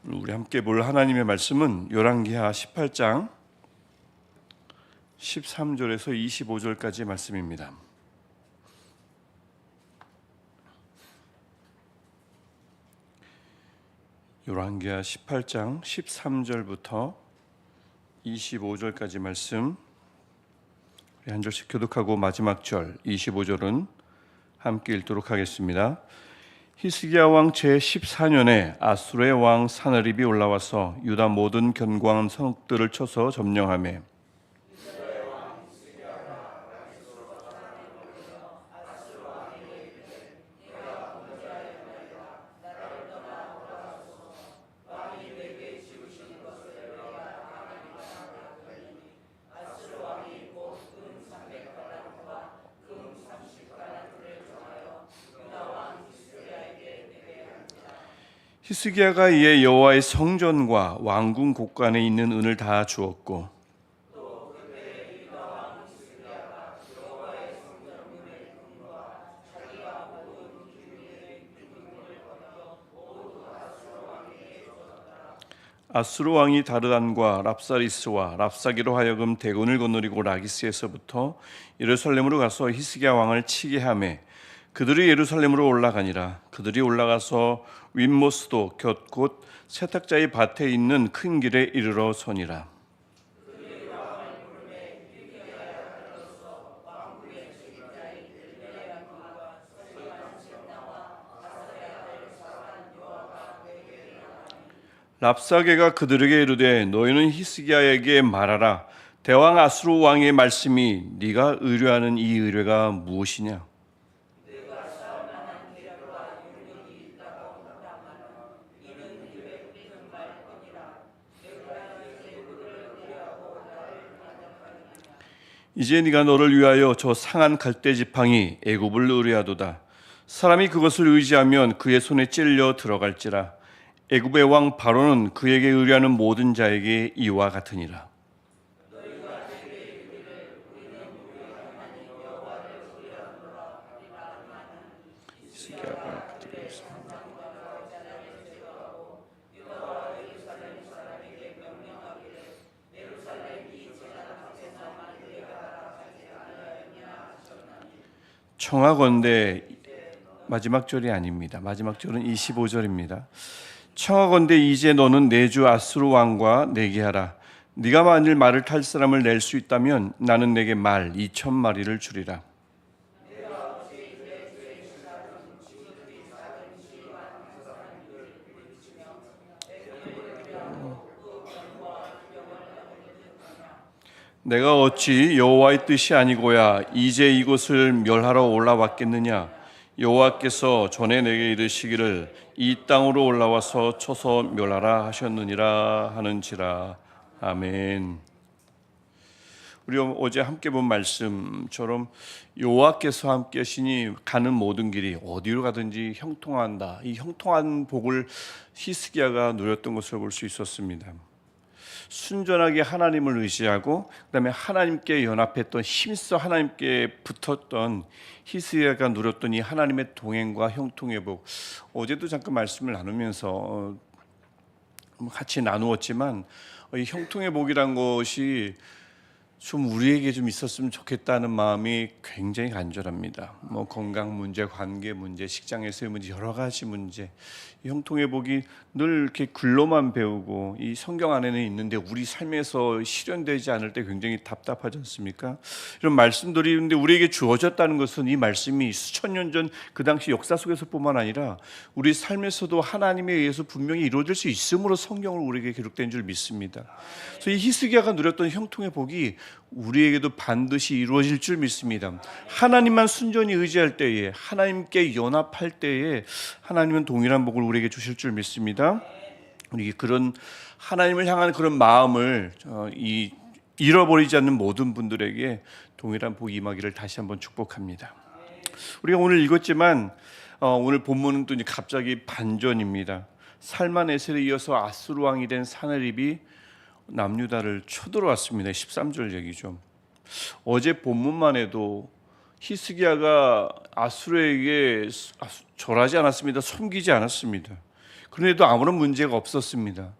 우리 함께 볼 하나님의 말씀은 열왕기하 18장 13절에서 25절까지의 말씀입니다. 열왕기하 18장 13절부터 25절까지 말씀, 우리 한 절씩 교독하고 마지막 절 25절은 함께 읽도록 하겠습니다. 히스기야 왕 제14년에 아수르의 왕 사느립이 올라와서 유다 모든 견고한 성읍들을 쳐서 점령하며 히스기야가 이에 여호와의 성전과 왕궁 곳간에 있는 은을 다 주었고 아수르 왕이 다르단과 랍사리스와 랍사기로 하여금 대군을 거느리고 라기스에서부터 예루살렘으로 가서 히스기야 왕을 치게 하매 그들이 예루살렘으로 올라가니라. 그들이 올라가서 윗모스도 곁 세탁자의 밭에 있는 큰 길에 이르러 서니라. 랍사게가 그들에게 이르되 너희는 히스기야에게 말하라. 대왕 아수르 왕의 말씀이 네가 의뢰하는 이 의뢰가 무엇이냐? 이제 네가 너를 위하여 저 상한 갈대 지팡이 애굽을 의뢰하도다. 사람이 그것을 의지하면 그의 손에 찔려 들어갈지라. 애굽의 왕 바로는 그에게 의뢰하는 모든 자에게 이와 같으니라. 청하건대 마지막 절이 아닙니다. 마지막 절은 25절입니다. 청하건대 이제 너는 내 주 아수르 왕과 내게 하라. 네가 만일 말을 탈 사람을 낼 수 있다면 나는 내게 말 2,000마리를 주리라. 내가 어찌 여호와의 뜻이 아니고야 이제 이곳을 멸하러 올라왔겠느냐? 여호와께서 전에 내게 이르시기를 이 땅으로 올라와서 쳐서 멸하라 하셨느니라 하는지라. 아멘. 우리 어제 함께 본 말씀처럼 여호와께서 함께 하시니 가는 모든 길이 어디로 가든지 형통한다. 이 형통한 복을 히스기야가 누렸던 것을 볼 수 있었습니다. 순전하게 하나님을 의지하고 그다음에 하나님께 연합했던, 힘써 하나님께 붙었던 히스기야가 누렸던 이 하나님의 동행과 형통의 복, 어제도 잠깐 말씀을 나누면서 같이 나누었지만 이 형통의 복이란 것이 좀 우리에게 좀 있었으면 좋겠다는 마음이 굉장히 간절합니다. 건강 문제, 관계 문제, 직장에서의 문제, 여러 가지 문제. 이 형통의 복이 늘 이렇게 글로만 배우고 이 성경 안에는 있는데 우리 삶에서 실현되지 않을 때 굉장히 답답하지 않습니까? 이런 말씀들이 근데 우리에게 주어졌다는 것은 이 말씀이 수천 년 전 그 당시 역사 속에서뿐만 아니라 우리 삶에서도 하나님에 의해서 분명히 이루어질 수 있음으로 성경을 우리에게 기록된 줄 믿습니다. 그래서 이 히스기야가 누렸던 형통의 복이 우리에게도 반드시 이루어질 줄 믿습니다. 하나님만 순전히 의지할 때에, 하나님께 연합할 때에 하나님은 동일한 복을 우리에게 주실 줄 믿습니다. 우리 그런 하나님을 향한 그런 마음을 잃어버리지 않는 모든 분들에게 동일한 복이 임하기를 다시 한번 축복합니다. 우리가 오늘 읽었지만 오늘 본문은 또 갑자기 반전입니다. 살만에셀에 이어서 아수르 왕이 된 사느립이 남유다를 쳐들어왔습니다. 13절 얘기죠. 어제 본문만 해도 히스기야가 아수르에게 절하지 않았습니다. 섬기지 않았습니다. 그런데도 아무런 문제가 없었습니다.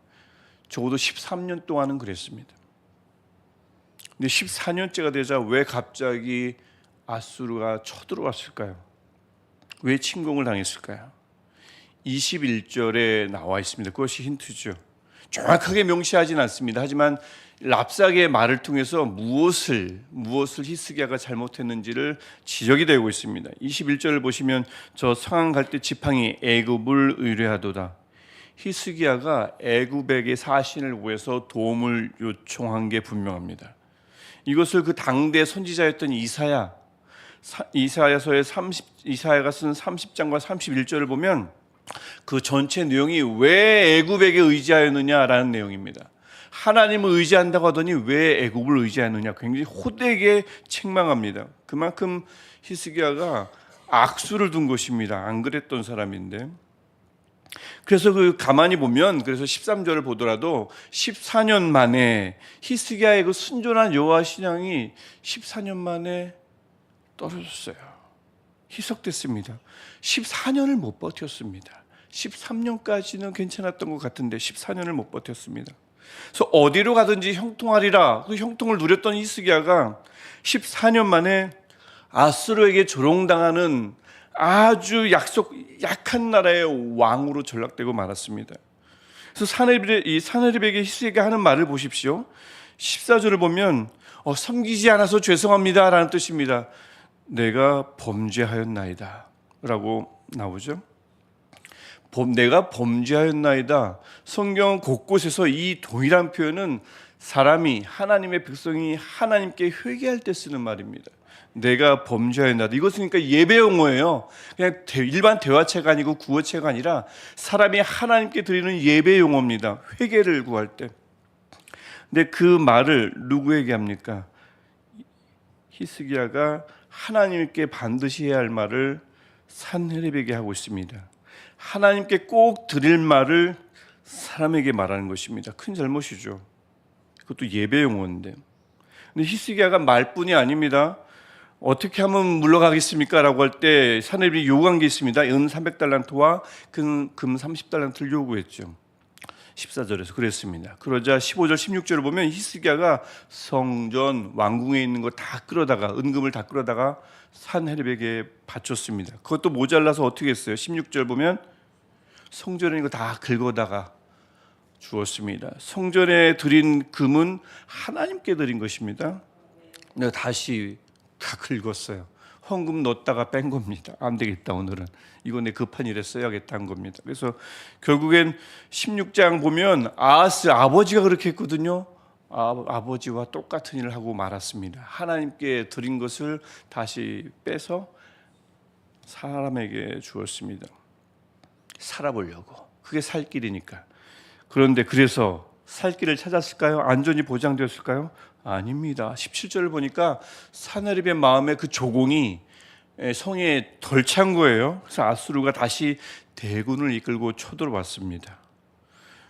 적어도 13년 동안은 그랬습니다. 근데 14년째가 되자 왜 갑자기 아수르가 쳐들어왔을까요? 왜 침공을 당했을까요? 21절에 나와 있습니다. 그것이 힌트죠. 정확하게 명시하진 않습니다. 하지만 랍사게의 말을 통해서 무엇을 히스기야가 잘못했는지를 지적이 되고 있습니다. 21절을 보시면 저 상한 갈대 지팡이 애굽을 의뢰하도다. 히스기야가 애굽에게 사신을 구해서 도움을 요청한 게 분명합니다. 이것을 그 당대 선지자였던 이사야가 쓴 30장과 31절을 보면 그 전체 내용이 왜 애굽에게 의지하였느냐라는 내용입니다. 하나님을 의지한다고 하더니 왜 애굽을 의지하느냐, 굉장히 호되게 책망합니다. 그만큼 히스기야가 악수를 둔 것입니다. 안 그랬던 사람인데. 그래서 가만히 보면, 그래서 13절을 보더라도 14년 만에 히스기야의 그 순전한 여호와 신앙이 14년 만에 떨어졌어요. 희석됐습니다. 14년을 못 버텼습니다. 13년까지는 괜찮았던 것 같은데 14년을 못 버텼습니다. 그래서 어디로 가든지 형통하리라, 그 형통을 누렸던 히스기야가 14년 만에 아수르에게 조롱당하는 아주 약한 나라의 왕으로 전락되고 말았습니다. 그래서 사네립에게 히스기야가 하는 말을 보십시오. 14절을 보면 섬기지 않아서 죄송합니다 라는 뜻입니다. 내가 범죄하였나이다 라고 나오죠. 내가 범죄하였나이다. 성경 곳곳에서 이 동일한 표현은 사람이, 하나님의 백성이 하나님께 회개할 때 쓰는 말입니다. 내가 범죄하였나이다. 이것은 그러니까 예배 용어예요. 그냥 일반 대화체가 아니고 구어체가 아니라 사람이 하나님께 드리는 예배 용어입니다. 회개를 구할 때. 근데 그 말을 누구에게 합니까? 히스기야가 하나님께 반드시 해야 할 말을 산헤립에게 하고 있습니다. 하나님께 꼭 드릴 말을 사람에게 말하는 것입니다. 큰 잘못이죠. 그것도 예배 용어인데. 근데 히스기야가 말뿐이 아닙니다. 어떻게 하면 물러가겠습니까? 라고 할 때 산헤립이 요구한 게 있습니다. 은 300달란트와 금 30달란트를 요구했죠. 14절에서 그랬습니다. 그러자 15절 16절을 보면 히스기야가 성전 왕궁에 있는 거 다 끌어다가, 은금을 다 끌어다가 산헤립에게 바쳤습니다. 그것도 모자라서 어떻게 했어요? 16절 보면 성전에 있는 거 다 긁어다가 주었습니다. 성전에 드린 금은 하나님께 드린 것입니다. 내가 다시 다 긁었어요. 헌금 넣었다가 뺀 겁니다. 안 되겠다, 오늘은 이거 내 급한 일에 써야겠다 한 겁니다. 그래서 결국엔 16장 보면 아하스 아버지가 그렇게 했거든요. 아버지와 똑같은 일을 하고 말았습니다. 하나님께 드린 것을 다시 빼서 사람에게 주었습니다. 살아보려고. 그게 살 길이니까. 그런데 그래서 살 길을 찾았을까요? 안전이 보장되었을까요? 아닙니다. 17절을 보니까 산헤립의 마음에 그 조공이 성에 덜 찬 거예요. 그래서 아수르가 다시 대군을 이끌고 쳐들어왔습니다.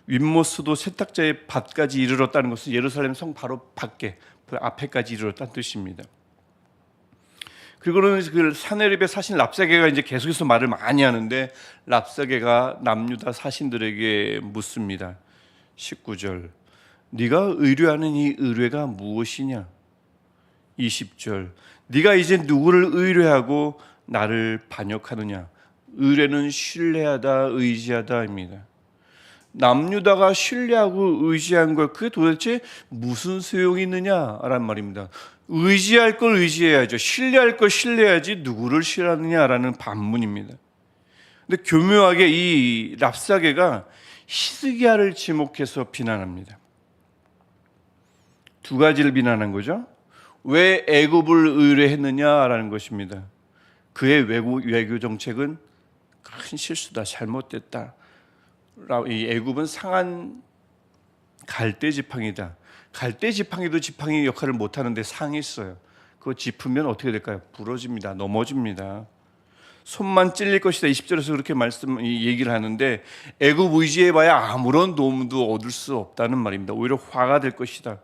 윗모스도 세탁자의 밭까지 이르렀다는 것은 예루살렘 성 바로 밖에, 그 앞에까지 이르렀다는 뜻입니다. 그리고는 그 산헤립의 사신 랍사게가 이제 계속해서 말을 많이 하는데, 랍사게가 남유다 사신들에게 묻습니다. 19절, 네가 의뢰하는 이 의뢰가 무엇이냐? 20절, 네가 이제 누구를 의뢰하고 나를 반역하느냐? 의뢰는 신뢰하다, 의지하다입니다. 남유다가 신뢰하고 의지한 것, 그게 도대체 무슨 소용이 있느냐라는 말입니다. 의지할 걸 의지해야죠. 신뢰할 걸 신뢰해야지 누구를 신뢰하느냐라는 반문입니다. 근데 교묘하게 이 랍사게가 히스기야를 지목해서 비난합니다. 두 가지를 비난한 거죠. 왜 애굽을 의뢰했느냐라는 것입니다. 그의 외교 정책은 큰 실수다, 잘못됐다. 이 애굽은 상한 갈대 지팡이다. 갈대 지팡이도 지팡이 역할을 못하는데 상했어요. 그거 짚으면 어떻게 될까요? 부러집니다. 넘어집니다. 손만 찔릴 것이다. 20절에서 그렇게 얘기를 하는데, 애굽 의지해봐야 아무런 도움도 얻을 수 없다는 말입니다. 오히려 화가 될 것이다.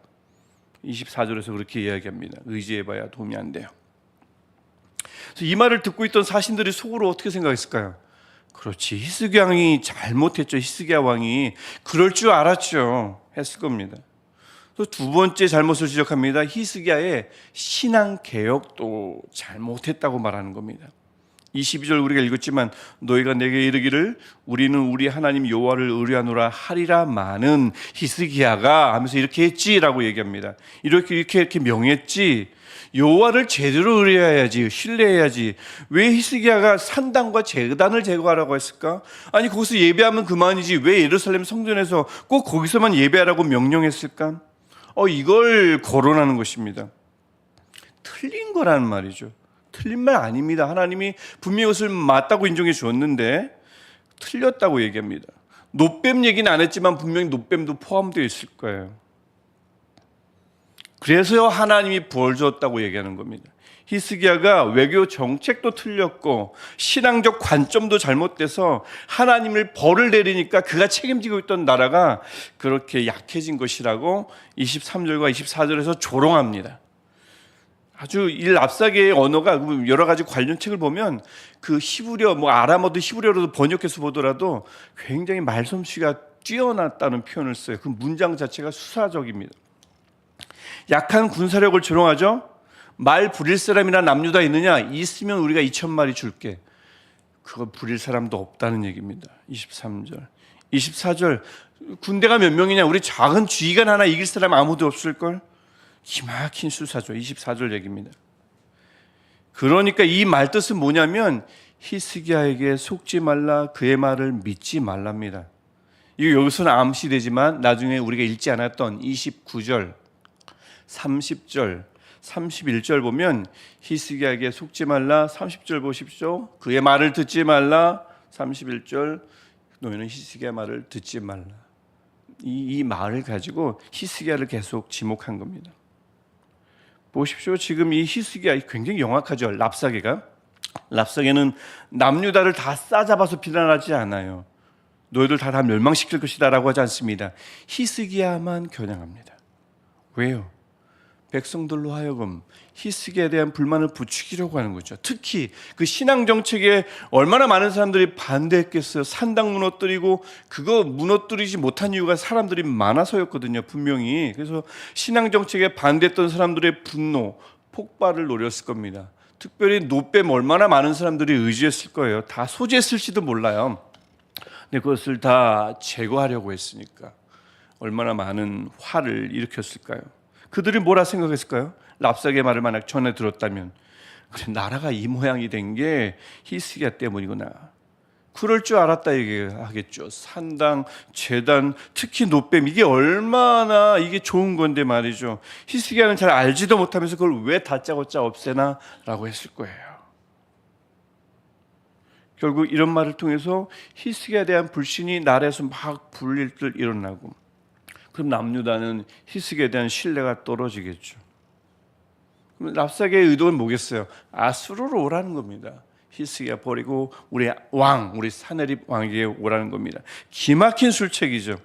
24절에서 그렇게 이야기합니다. 의지해봐야 도움이 안 돼요. 그래서 이 말을 듣고 있던 사신들이 속으로 어떻게 생각했을까요? 그렇지. 히스기야 왕이 잘못했죠. 히스기야 왕이 그럴 줄 알았죠. 했을 겁니다. 또 두 번째 잘못을 지적합니다. 히스기야의 신앙 개혁도 잘못했다고 말하는 겁니다. 22절 우리가 읽었지만 너희가 내게 이르기를 우리는 우리 하나님 여호와를 의뢰하노라 하리라마는 히스기야가 하면서 이렇게 했지라고 얘기합니다. 이렇게 명했지. 여호와를 제대로 의뢰해야지, 신뢰해야지. 왜 히스기야가 산당과 제단을 제거하라고 했을까? 아니 거기서 예배하면 그만이지 왜 예루살렘 성전에서 꼭 거기서만 예배하라고 명령했을까? 이걸 거론하는 것입니다. 틀린 거라는 말이죠. 틀린 말 아닙니다. 하나님이 분명히 그것을 맞다고 인정해 주었는데 틀렸다고 얘기합니다. 노뱀 얘기는 안 했지만 분명히 노뱀도 포함되어 있을 거예요. 그래서 하나님이 벌 줬다고 얘기하는 겁니다. 히스기야가 외교 정책도 틀렸고 신앙적 관점도 잘못돼서 하나님을 벌을 내리니까 그가 책임지고 있던 나라가 그렇게 약해진 것이라고 23절과 24절에서 조롱합니다. 아주 이 랍사게의 언어가 여러 가지 관련 책을 보면 그 히브리어, 아람어도 히브리어로도 번역해서 보더라도 굉장히 말솜씨가 뛰어났다는 표현을 써요. 그 문장 자체가 수사적입니다. 약한 군사력을 조롱하죠. 말 부릴 사람이나 남유다 있느냐? 있으면 우리가 2,000마리 줄게. 그거 부릴 사람도 없다는 얘기입니다. 23절 24절 군대가 몇 명이냐? 우리 작은 지휘관 하나 이길 사람 아무도 없을걸? 기막힌 수사죠. 24절 얘기입니다. 그러니까 이 말 뜻은 뭐냐면 히스기야에게 속지 말라, 그의 말을 믿지 말랍니다. 이거 여기서는 암시되지만 나중에 우리가 읽지 않았던 29절, 30절, 31절 보면 히스기야에게 속지 말라, 30절 보십시오. 그의 말을 듣지 말라, 31절 너희는 히스기야 말을 듣지 말라. 이 말을 가지고 히스기야를 계속 지목한 겁니다. 보십시오. 지금 이 히스기야 굉장히 영악하죠. 랍사게는 남유다를 다 싸잡아서 비난하지 않아요. 너희들 다 멸망시킬 것이다 라고 하지 않습니다. 히스기야만 겨냥합니다. 왜요? 백성들로 하여금 히스기야에 대한 불만을 부추기려고 하는 거죠. 특히 그 신앙 정책에 얼마나 많은 사람들이 반대했겠어요. 산당 무너뜨리고 그거 무너뜨리지 못한 이유가 사람들이 많아서였거든요. 분명히. 그래서 신앙 정책에 반대했던 사람들의 분노, 폭발을 노렸을 겁니다. 특별히 노뱀 얼마나 많은 사람들이 의지했을 거예요. 다 소지했을지도 몰라요. 근데 그것을 다 제거하려고 했으니까 얼마나 많은 화를 일으켰을까요? 그들이 뭐라 생각했을까요? 랍사게 말을 만약 전해 들었다면 그래, 나라가 이 모양이 된 게 히스기야 때문이구나. 그럴 줄 알았다 얘기하겠죠. 산당, 제단, 특히 노뱀 이게 얼마나 이게 좋은 건데 말이죠. 히스기야는 잘 알지도 못하면서 그걸 왜 다짜고짜 없애나 라고 했을 거예요. 결국 이런 말을 통해서 히스기야에 대한 불신이 나라에서 막 불일들 일어나고 그럼 남유다는 히스기야에 대한 신뢰가 떨어지겠죠. 그럼 랍사게의 의도는 뭐겠어요? 아수르로 오라는 겁니다. 히스기야 버리고 우리 사네립 왕에게 오라는 겁니다. 기막힌 술책이죠.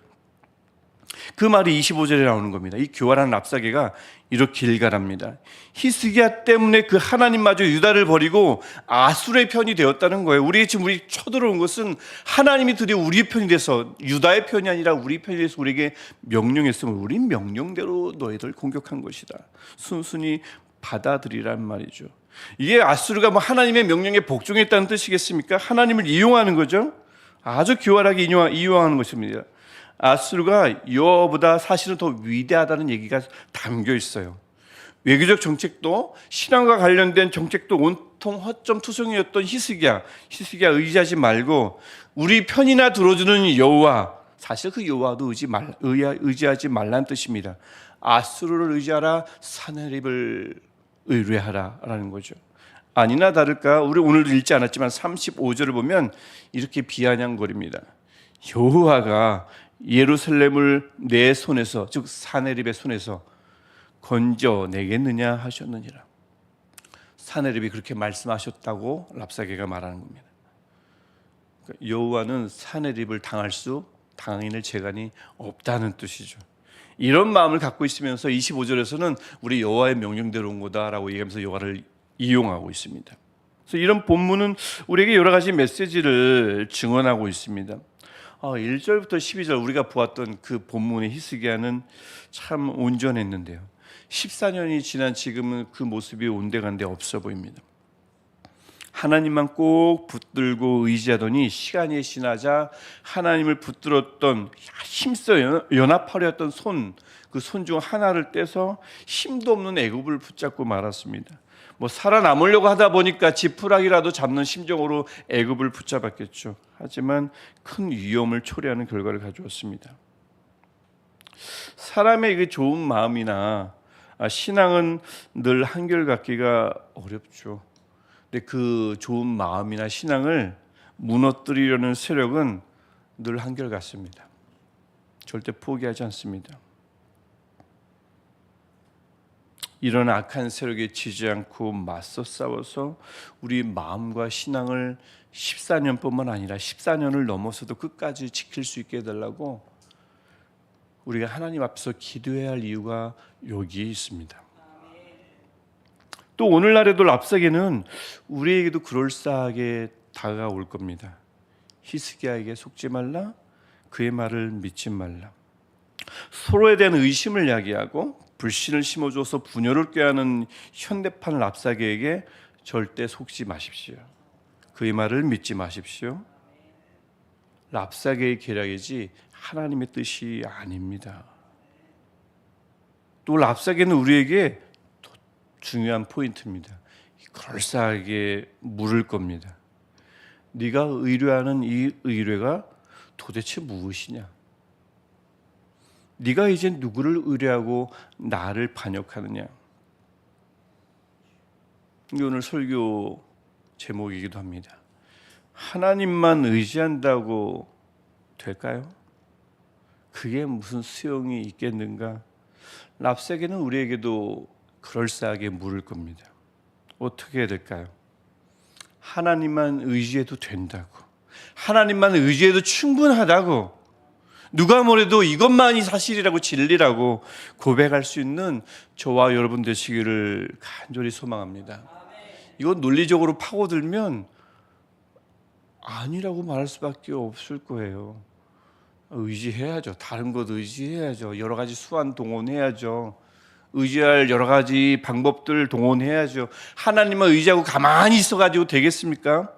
그 말이 25절에 나오는 겁니다. 이 교활한 랍사게가 이렇게 일갈합니다. 히스기야 때문에 그 하나님마저 유다를 버리고 아수르의 편이 되었다는 거예요. 우리 쳐들어온 것은 하나님이 드디어 우리의 편이 돼서 유다의 편이 아니라 우리 편이 돼서 우리에게 명령했으면 우리 명령대로 너희들 공격한 것이다. 순순히 받아들이란 말이죠. 이게 아수르가 하나님의 명령에 복종했다는 뜻이겠습니까? 하나님을 이용하는 거죠. 아주 교활하게 이용하는 것입니다. 아수르가 여호와보다 사실은 더 위대하다는 얘기가 담겨 있어요. 외교적 정책도 신앙과 관련된 정책도 온통 허점투성이었던 히스기야 의지하지 말고 우리 편이나 들어주는 여호와, 사실 그 여호와도 의지하지 말라는 뜻입니다. 아수르를 의지하라, 사네립을 의뢰하라라는 거죠. 아니나 다를까 우리 오늘도 읽지 않았지만 35절을 보면 이렇게 비아냥거립니다. 여호와가 예루살렘을 내 손에서, 즉 사네립의 손에서 건져내겠느냐 하셨느니라. 사네립이 그렇게 말씀하셨다고 랍사게가 말하는 겁니다. 그러니까 여호와는 사네립을 당할 재간이 없다는 뜻이죠. 이런 마음을 갖고 있으면서 25절에서는 우리 여호와의 명령대로 온 거다라고 얘기하면서 여호와를 이용하고 있습니다. 그래서 이런 본문은 우리에게 여러 가지 메시지를 증언하고 있습니다. 1절부터 12절 우리가 보았던 그 본문의 히스기야는 참 온전했는데요. 14년이 지난 지금은 그 모습이 온데간데 없어 보입니다. 하나님만 꼭 붙들고 의지하더니 시간이 지나자 하나님을 붙들었던 힘써 연합하려 했던 그 손 중 하나를 떼서 힘도 없는 애굽을 붙잡고 말았습니다. 살아남으려고 하다 보니까 지푸라기라도 잡는 심정으로 애굽을 붙잡았겠죠. 하지만 큰 위험을 초래하는 결과를 가져왔습니다. 사람의 그 좋은 마음이나 신앙은 늘 한결같기가 어렵죠. 근데 그 좋은 마음이나 신앙을 무너뜨리려는 세력은 늘 한결같습니다. 절대 포기하지 않습니다. 이런 악한 세력에 지지 않고 맞서 싸워서 우리 마음과 신앙을 14년뿐만 아니라 14년을 넘어서도 끝까지 지킬 수 있게 해달라고 우리가 하나님 앞에서 기도해야 할 이유가 여기에 있습니다. 또 오늘날에도 랍사게는 우리에게도 그럴싸하게 다가올 겁니다. 히스기야에게 속지 말라, 그의 말을 믿지 말라. 서로에 대한 의심을 야기하고 불신을 심어줘서 분열을 꾀하는 현대판 랍사게에게 절대 속지 마십시오. 그의 말을 믿지 마십시오. 랍사게의 계략이지 하나님의 뜻이 아닙니다. 또 랍사게는 우리에게 중요한 포인트입니다. 그럴싸하게 물을 겁니다. 네가 의뢰하는 이 의뢰가 도대체 무엇이냐? 네가 이제 누구를 의뢰하고 나를 반역하느냐? 이게 오늘 설교 제목이기도 합니다. 하나님만 의지한다고 될까요? 그게 무슨 수용이 있겠는가? 랍사게는 우리에게도 그럴싸하게 물을 겁니다. 어떻게 해야 될까요? 하나님만 의지해도 된다고, 하나님만 의지해도 충분하다고, 누가 뭐래도 이것만이 사실이라고 진리라고 고백할 수 있는 저와 여러분 되시기를 간절히 소망합니다. 이건 논리적으로 파고들면 아니라고 말할 수밖에 없을 거예요. 의지해야죠. 다른 것 의지해야죠. 여러 가지 수완 동원해야죠. 의지할 여러 가지 방법들 동원해야죠. 하나님만 의지하고 가만히 있어가지고 되겠습니까?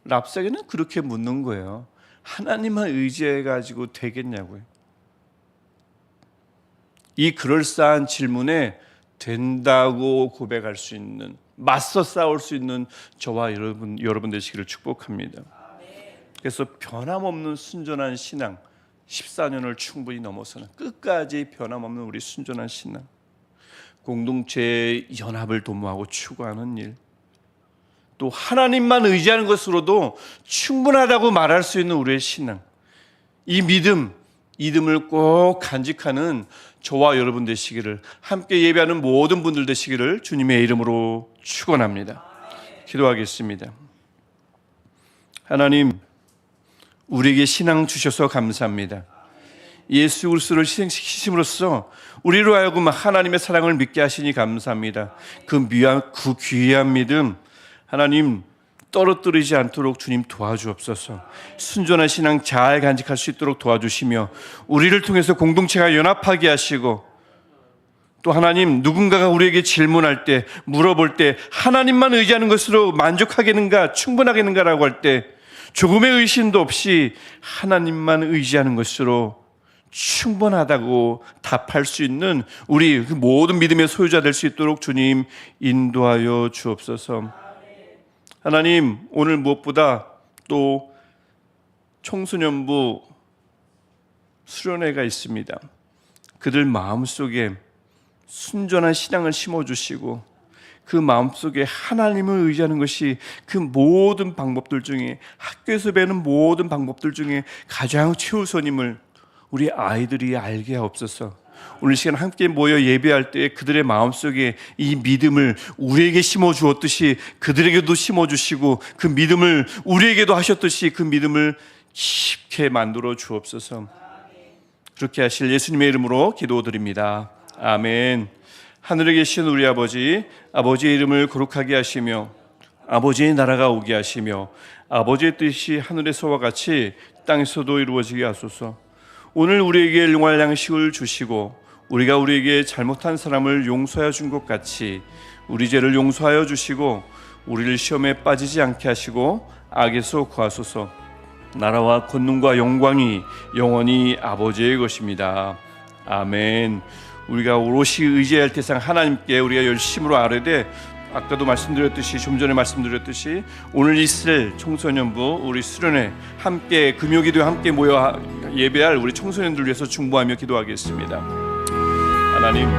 랍사게는 그렇게 묻는 거예요. 하나님만 의지해가지고 되겠냐고요. 이 그럴싸한 질문에 된다고 고백할 수 있는, 맞서 싸울 수 있는 저와 여러분 되시기를 축복합니다. 그래서 변함없는 순전한 신앙, 14년을 충분히 넘어서는 끝까지 변함없는 우리 순전한 신앙, 공동체의 연합을 도모하고 추구하는 일, 또 하나님만 의지하는 것으로도 충분하다고 말할 수 있는 우리의 신앙, 이 믿음을 꼭 간직하는 저와 여러분 되시기를, 함께 예배하는 모든 분들 되시기를 주님의 이름으로 축원합니다. 기도하겠습니다. 하나님, 우리에게 신앙 주셔서 감사합니다. 예수 그리스도를 희생시키심으로써 우리로 하여금 하나님의 사랑을 믿게 하시니 감사합니다. 그 귀한 믿음 하나님 떨어뜨리지 않도록 주님 도와주옵소서. 순전한 신앙 잘 간직할 수 있도록 도와주시며 우리를 통해서 공동체가 연합하게 하시고, 또 하나님 누군가가 우리에게 질문할 때, 물어볼 때 하나님만 의지하는 것으로 만족하겠는가, 충분하겠는가라고 할 때 조금의 의심도 없이 하나님만 의지하는 것으로 충분하다고 답할 수 있는 우리 모든 믿음의 소유자 될 수 있도록 주님 인도하여 주옵소서. 하나님, 오늘 무엇보다 또 청소년부 수련회가 있습니다. 그들 마음속에 순전한 신앙을 심어주시고 그 마음속에 하나님을 의지하는 것이 그 모든 방법들 중에, 학교에서 배우는 모든 방법들 중에 가장 최우선임을 우리 아이들이 알게 하옵소서. 오늘 시간 함께 모여 예배할 때 그들의 마음속에 이 믿음을 우리에게 심어주었듯이 그들에게도 심어주시고, 그 믿음을 우리에게도 하셨듯이 그 믿음을 깊게 만들어 주옵소서. 그렇게 하실 예수님의 이름으로 기도드립니다. 아멘. 하늘에 계신 우리 아버지의 이름을 거룩하게 하시며 아버지의 나라가 오게 하시며 아버지의 뜻이 하늘에서와 같이 땅에서도 이루어지게 하소서. 오늘 우리에게 일용할 양식을 주시고 우리가 우리에게 잘못한 사람을 용서하여 준 것 같이 우리 죄를 용서하여 주시고 우리를 시험에 빠지지 않게 하시고 악에서 구하소서. 나라와 권능과 영광이 영원히 아버지의 것입니다. 아멘. 우리가 오롯이 의지할 대상 하나님께 우리가 열심으로 아뢰되, 아까도 말씀드렸듯이, 좀 전에 말씀드렸듯이 오늘 있을 청소년부 우리 수련회 함께 금요기도에 함께 모여 예배할 우리 청소년들 위해서 중보하며 기도하겠습니다. 하나님,